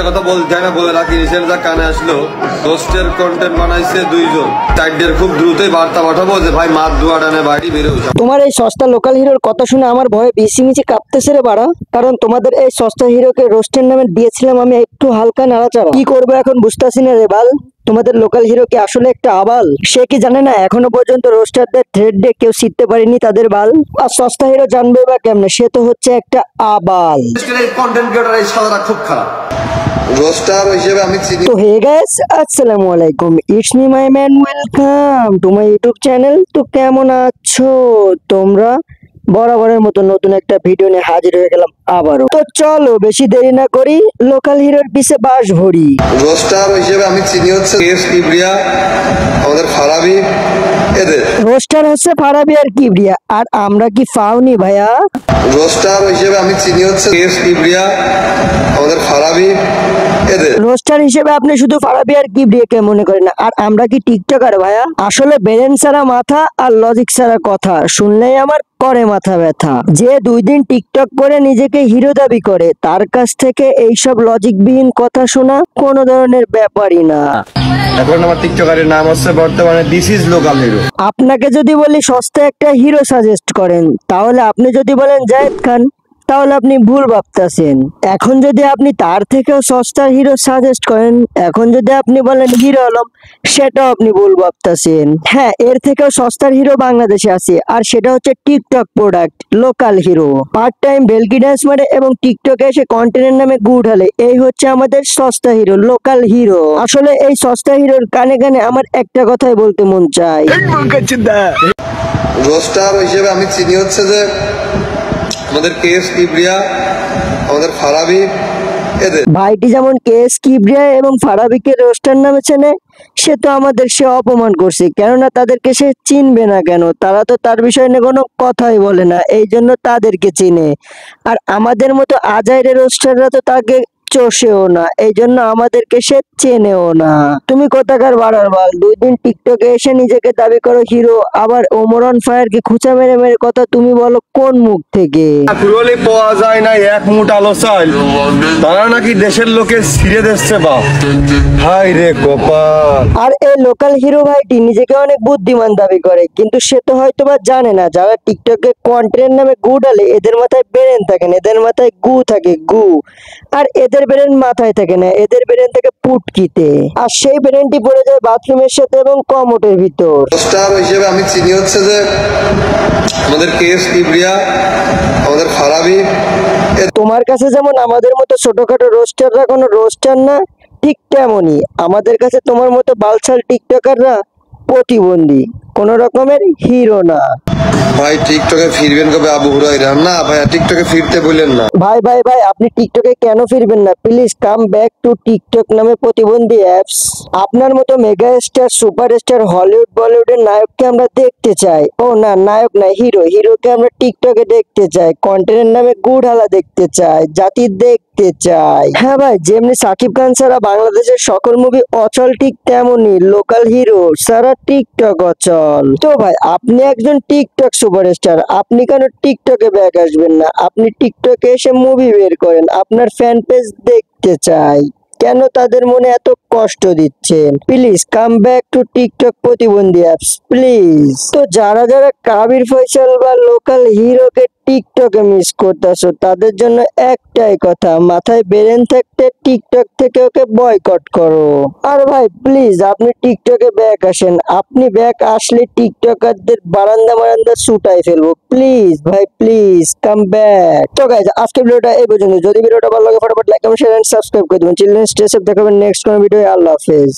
কথা বলতে হয় না, বলে রাখি রিসেন্ট যা কানে আসলো, রোস্টের কন্টেন্ট বানাইছে দুইজন। টাইডের খুব দ্রুতই বার্তা পাঠাবো যে ভাই মাছ ধোয়া ডানে বাড়ি বেরো। তোমার এই সস্তা লোকাল হিরোর কথা শুনে আমার ভয়ে বিসিমিচি কাঁপতেছে রে বাড়া। কারণ তোমাদের এই সস্তা হিরোকে রোস্টের নামে দিয়েছিলাম আমি একটু হালকা নাড়াচাড়া। কি করবো এখন বুঝতেছি না রে বাল। তোমাদের লোকাল হিরো কি আসলে একটা আবাল? সে কি জানে না এখনো পর্যন্ত রোস্টারদের থ্রেড দিয়ে কেউ শিখতে পারেনি তাদের বাল? আর সস্তা হিরো জানবে বা কেমনে? সে তো হচ্ছে একটা আবাল। কন্টেন্ট ক্রিয়েটর এই সাদাটা খুব খারাপ। রোস্টার হিসেবে আমি চিনি। তো হে গাইস, আসসালামু আলাইকুম, it's me my man, welcome to my YouTube channel. তো কেমন আছো তোমরা? বরাবরের মতো নতুন একটা ভিডিও নিয়ে হাজির হয়ে গেলাম আবারও। তো চলো বেশি দেরি না করি, লোকাল হিরোর পিছে বাস ভরি। রোস্টার হিসেবে আমি চিনি হচ্ছে কেস কিবরিয়া, আমাদের ফারাবি, এদের। রোস্টার হচ্ছে ফারাবি আর কিবরিয়া, আর আমরা কি ফাউনি ভাইয়া? রোস্টার হিসেবে আমি চিনি হচ্ছে কেস কিবরিয়া, আমাদের ফারাবি, এদের। রোস্টার হিসেবে আপনি শুধু ফারাবি আর কিবরিয়াকে মনে করেন না, আর আমরা কি টিকটকার ভাইয়া? আসলে ব্রেন ছাড়া মাথা আর লজিক ছাড়া কথা শুনলেই আমার করে মাথা ব্যথা। যে 2 দিন টিকটক করে নিজেকে হিরো দাবি করে, তার কাছ থেকে এইসব লজিকবিহীন কথা শোনা কোনো ধরনের ব্যাপারই না। এখন আমার টিকটকারের নাম হচ্ছে বর্তমানে দিস ইজ লোকাল হিরো। আপনাকে যদি বলি সস্তা একটা হিরো সাজেস্ট করেন, তাহলে আপনি যদি বলেন জায়েদ খান, তাহলে আপনি ভুল ভাবতেছেন। এখন যদি আপনি তার থেকেও সস্তার হিরো সাজেস্ট করেন, এখন যদি আপনি বলেন হিরো আলম, সেটাও আপনি ভুল ভাবতেছেন। হ্যাঁ, এর থেকেও সস্তার হিরো বাংলাদেশে আছে, আর সেটা হচ্ছে TikTok product local hero. Part time ভেলকি ডান্স মারে এবং টিকটকে এসে কন্টেন্টের নামে গু ঢালে, এই হচ্ছে আমাদের সস্তা হিরো, লোকাল হিরো। আসলে এই সস্তা হিরোর কানে কানে আমার একটা কথাই বলতে মন চায়। রোস্টার হিসেবে আমি চিনি হচ্ছে যে আমাদের কেস কিবরিয়া, আমাদের ফারাবি, এদের। ভাইটি যেমন কেএস কিবরিয়া এবং ফারাবিকে রোস্টার নামে চেনে, সে তো আমাদের সে অপমান করছে। কেননা তাদেরকে সে চিনবে না কেন? তারা তো তার বিষয় নিয়ে কোনো কথাই বলে না, এই জন্য তাদেরকে চিনে। আর আমাদের মতো আজাইরে রোস্টাররা তো তাকে চষেও না, এই জন্য আমাদেরকে সে চেনেও না। তুমি কোথাকার বাড়ার বাল? 2 দিন টিকটকে এসে নিজেকে দাবি করো হিরো, আবার ওমরন ফায়ারকে খুঁচা মেরে মেরে কথা তুমি বলো কোন মুখ থেকে? পুরোলি পাওয়া যায় না এক মুঠ আলো চাল, তারা নাকি দেশের লোকে ছিঁড়ে দিচ্ছে বাপ। হাই রে কপাল। আর এই লোকাল হিরো ভাইটি নিজেকে অনেক বুদ্ধিমান দাবি করে, কিন্তু সে তো হয়তো বা জানে না যারা টিকটকে কন্টেন্ট নামে গু ডালে, এদের মাথায় ব্রেন থাকে না, এদের মাথায় গু থাকে, গু। আর এদের ব্রেন মাথায় থাকে না, এদের ব্রেন থাকে পুটকিতে, আর সেই ব্রেনটি পড়ে যায় বাথরুমের সাথে এবং কমোটের ভিতর। রোস্টার হিসেবে আমি চিনি হচ্ছে যে আমাদের কেস কিবরিয়া, আমাদের ফারাবি। তোমার কাছে যেমন আমাদের মতো ছোটখাটো রোস্টাররা কোনো রোস্টার না, ঠিক তেমনই আমাদের কাছে তোমার মতো বালছাল টিকটকাররা প্রতিবন্ধী, কোন রকমের হিরো না। ভাই টিকটকে ফিরবেন কবে আবু হুরায়রা? না ভাইয়া টিকটকে ফিরতে বললেন না। ভাই ভাই ভাই, আপনি টিকটকে কেন ফিরবেন না? Please come back to TikTok নামে প্রতিবন্ধী অ্যাপস। আপনার মতো মেগা স্টার, সুপারস্টার, হলিউড বলিউডের নায়ককে আমরা দেখতে চাই। ও না, নায়ক না, হিরো। হিরোকে আমরা টিকটকে দেখতে চাই, কন্টেন্টের নামে গুড়ালা দেখতে চাই, জাতি দেখতে চাই। হ্যাঁ ভাই, যেমনি সাকিব খান ছাড়া বাংলাদেশের সকল মুভি অচল, ঠিক তেমনি লোকাল হিরো ছাড়া টিকটক অচল। তো ভাই, আপনি একজন টিকটক সুপারস্টার, আপনি কেন টিকটকে ব্যাক আসবেন না? আপনি টিকটকে এসে মুভি বের করেন, আপনার ফ্যান পেজ দেখতে চাই। কেন তাদের মনে এত কষ্ট দিচ্ছেন? Please come back to TikTok প্রতিবন্ধী অ্যাপস প্লিজ। তো যারা যারা কাবির ফয়সাল বা লোকাল হিরোকে টিকটকে মিস করতেছো, তাদের জন্য একটাই কথা, মাথায় ব্রেন থাকতে টিকটক থেকে ওকে বয়কট করো। আর ভাই প্লিজ আপনি টিকটকে ব্যাক আসেন, আপনি ব্যাক আসলে টিকটকারদের বারান্দা বারান্দা ছুটাই ফেলবো। প্লিজ ভাই, প্লিজ কাম ব্যাক। তো গাইজ, আজকের ভিডিওটা এই পর্যন্ত। যদি ভিডিওটা ভালো লাগে ফটাফট like, comment, share and subscribe করে দিবেন। চিলড্রেন স্টে সেফ, দেখাবেন নেক্সট কোনো ভিডিও। আল্লাহ হাফেজ।